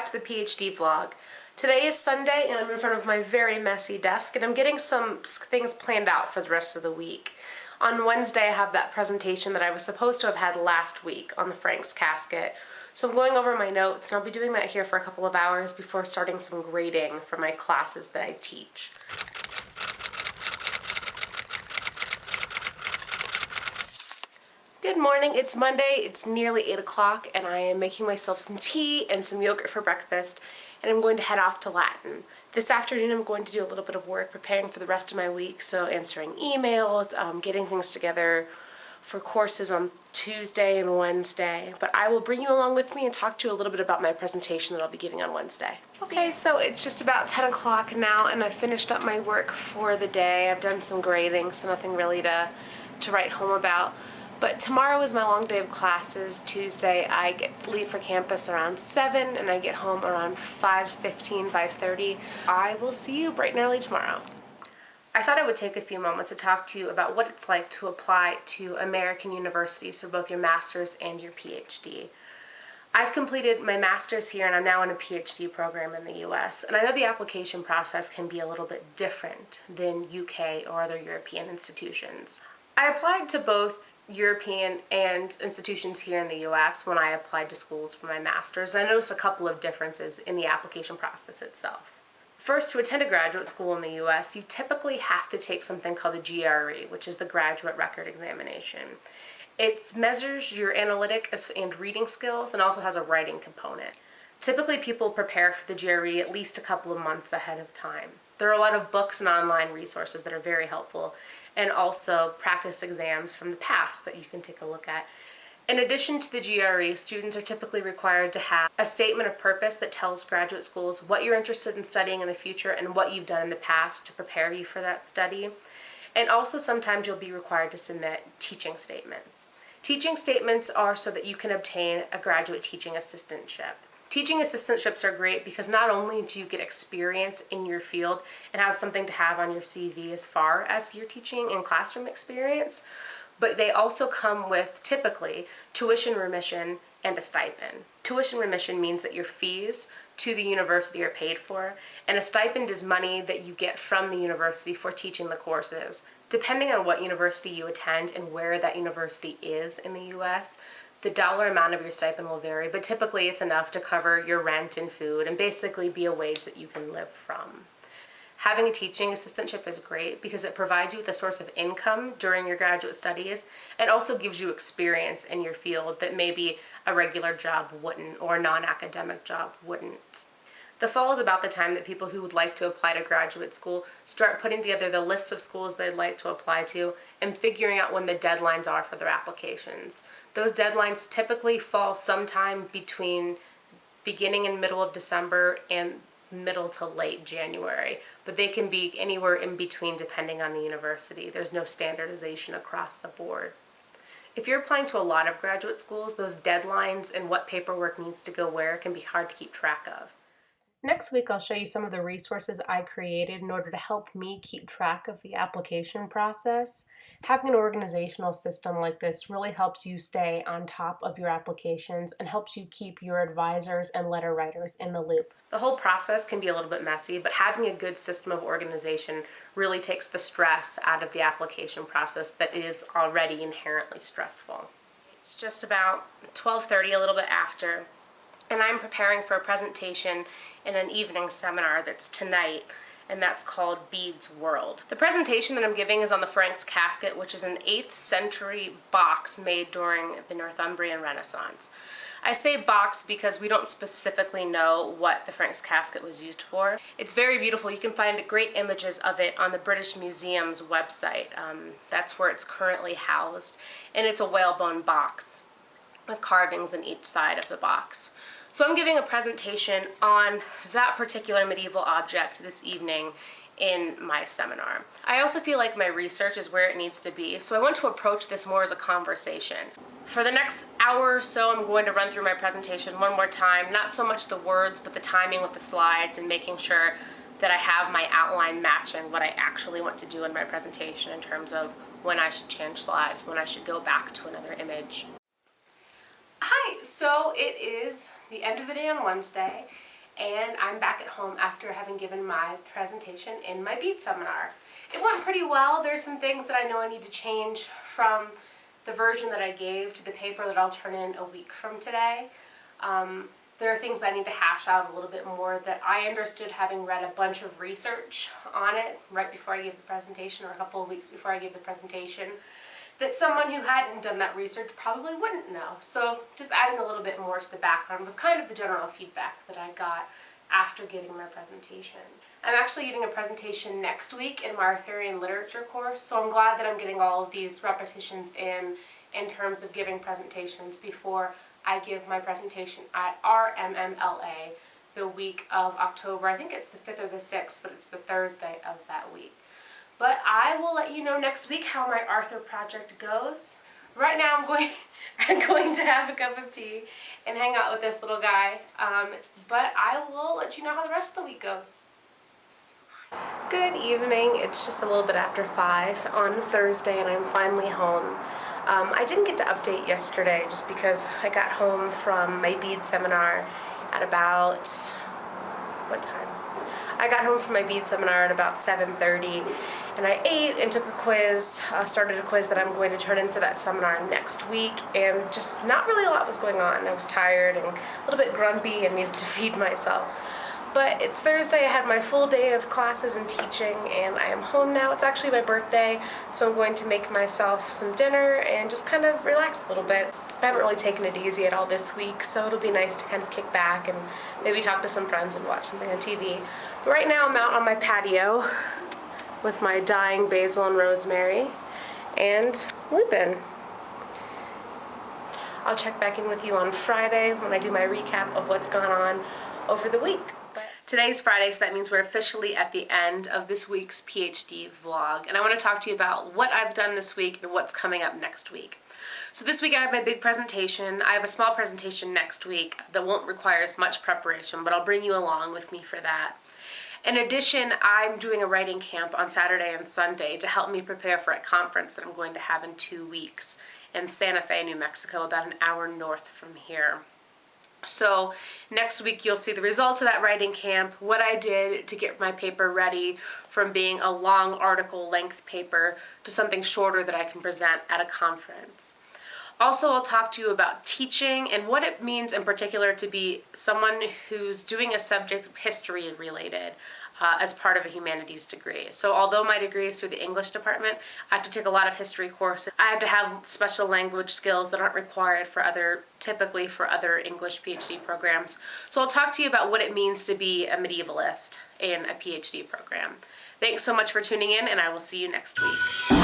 back to the PhD vlog. Today is Sunday and I'm in front of my very messy desk and I'm getting some things planned out for the rest of the week. On Wednesday I have that presentation that I was supposed to have had last week on the Frank's casket. So I'm going over my notes and I'll be doing that here for a couple of hours before starting some grading for my classes that I teach. Good morning, it's Monday, it's nearly 8 o'clock and I am making myself some tea and some yogurt for breakfast and I'm going to head off to Latin. This afternoon I'm going to do a little bit of work preparing for the rest of my week, so answering emails, getting things together for courses on Tuesday and Wednesday. But I will bring you along with me and talk to you a little bit about my presentation that I'll be giving on Wednesday. Okay, so it's just about 10 o'clock now and I've finished up my work for the day. I've done some grading, so nothing really to write home about. But tomorrow is my long day of classes. Tuesday I get to leave for campus around 7 and I get home around 5:15, 5:30. I will see you bright and early tomorrow. I thought I would take a few moments to talk to you about what it's like to apply to American universities for both your master's and your PhD. I've completed my master's here and I'm now in a PhD program in the US, and I know the application process can be a little bit different than UK or other European institutions. I applied to both European and institutions here in the US when I applied to schools for my master's. I noticed a couple of differences in the application process itself. First, to attend a graduate school in the US, you typically have to take something called the GRE, which is the Graduate Record Examination. It measures your analytic and reading skills and also has a writing component. Typically, people prepare for the GRE at least a couple of months ahead of time. There are a lot of books and online resources that are very helpful, and also practice exams from the past that you can take a look at. In addition to the GRE, students are typically required to have a statement of purpose that tells graduate schools what you're interested in studying in the future and what you've done in the past to prepare you for that study. And also sometimes you'll be required to submit teaching statements. Teaching statements are so that you can obtain a graduate teaching assistantship. Teaching assistantships are great because not only do you get experience in your field and have something to have on your CV as far as your teaching and classroom experience, but they also come with, typically, tuition remission and a stipend. Tuition remission means that your fees to the university are paid for, and a stipend is money that you get from the university for teaching the courses. Depending on what university you attend and where that university is in the US, the dollar amount of your stipend will vary, but typically it's enough to cover your rent and food and basically be a wage that you can live from. Having a teaching assistantship is great because it provides you with a source of income during your graduate studies and also gives you experience in your field that maybe a regular job wouldn't or a non-academic job wouldn't. The fall is about the time that people who would like to apply to graduate school start putting together the lists of schools they'd like to apply to and figuring out when the deadlines are for their applications. Those deadlines typically fall sometime between beginning and middle of December and middle to late January, but they can be anywhere in between depending on the university. There's no standardization across the board. If you're applying to a lot of graduate schools, those deadlines and what paperwork needs to go where can be hard to keep track of. Next week, I'll show you some of the resources I created in order to help me keep track of the application process. Having an organizational system like this really helps you stay on top of your applications and helps you keep your advisors and letter writers in the loop. The whole process can be a little bit messy, but having a good system of organization really takes the stress out of the application process that is already inherently stressful. It's just about 12:30, a little bit after, and I'm preparing for a presentation in an evening seminar that's tonight, and that's called Bede's World. The presentation that I'm giving is on the Frank's casket, which is an 8th century box made during the Northumbrian Renaissance. I say box because we don't specifically know what the Frank's casket was used for. It's very beautiful. You can find great images of it on the British Museum's website. That's where it's currently housed, and it's a whalebone box with carvings in each side of the box. So I'm giving a presentation on that particular medieval object this evening in my seminar. I also feel like my research is where it needs to be, so I want to approach this more as a conversation. For the next hour or so, I'm going to run through my presentation one more time, not so much the words, but the timing with the slides and making sure that I have my outline matching what I actually want to do in my presentation in terms of when I should change slides, when I should go back to another image. Hi, so it is the end of the day on Wednesday, and I'm back at home after having given my presentation in my bead seminar. It went pretty well. There's some things that I know I need to change from the version that I gave to the paper that I'll turn in a week from today. There are things I need to hash out a little bit more that I understood having read a bunch of research on it right before I gave the presentation, or a couple of weeks before I gave the presentation, that someone who hadn't done that research probably wouldn't know. So just adding a little bit more to the background was kind of the general feedback that I got after giving my presentation. I'm actually giving a presentation next week in my Arthurian literature course, so I'm glad that I'm getting all of these repetitions in terms of giving presentations before I give my presentation at RMMLA the week of October. I think it's the 5th or the 6th, but it's the Thursday of that week. But I will let you know next week how my Arthur project goes. Right now I'm going to have a cup of tea and hang out with this little guy, but I will let you know how the rest of the week goes. Good evening. It's just a little bit after 5 on Thursday and I'm finally home. I didn't get to update yesterday just because I got home from my bead seminar at about, what time? I got home from my bead seminar at about 7:30 and I ate and took a quiz, started a quiz that I'm going to turn in for that seminar next week, and just not really a lot was going on. I was tired and a little bit grumpy and needed to feed myself. But it's Thursday, I had my full day of classes and teaching, and I am home now. It's actually my birthday, so I'm going to make myself some dinner and just kind of relax a little bit. I haven't really taken it easy at all this week, so it'll be nice to kind of kick back and maybe talk to some friends and watch something on TV. But right now I'm out on my patio with my dying basil and rosemary and Lupin. I'll check back in with you on Friday when I do my recap of what's gone on over the week. Today's Friday, so that means we're officially at the end of this week's PhD vlog, and I want to talk to you about what I've done this week and what's coming up next week. So this week I have my big presentation. I have a small presentation next week that won't require as much preparation, but I'll bring you along with me for that. In addition, I'm doing a writing camp on Saturday and Sunday to help me prepare for a conference that I'm going to have in 2 weeks in Santa Fe, New Mexico, about an hour north from here. So next week you'll see the results of that writing camp, what I did to get my paper ready from being a long article length paper to something shorter that I can present at a conference. Also, I'll talk to you about teaching and what it means in particular to be someone who's doing a subject history related as part of a humanities degree. So although my degree is through the English department, I have to take a lot of history courses. I have to have special language skills that aren't required for typically for other English PhD programs. So I'll talk to you about what it means to be a medievalist in a PhD program. Thanks so much for tuning in, and I will see you next week.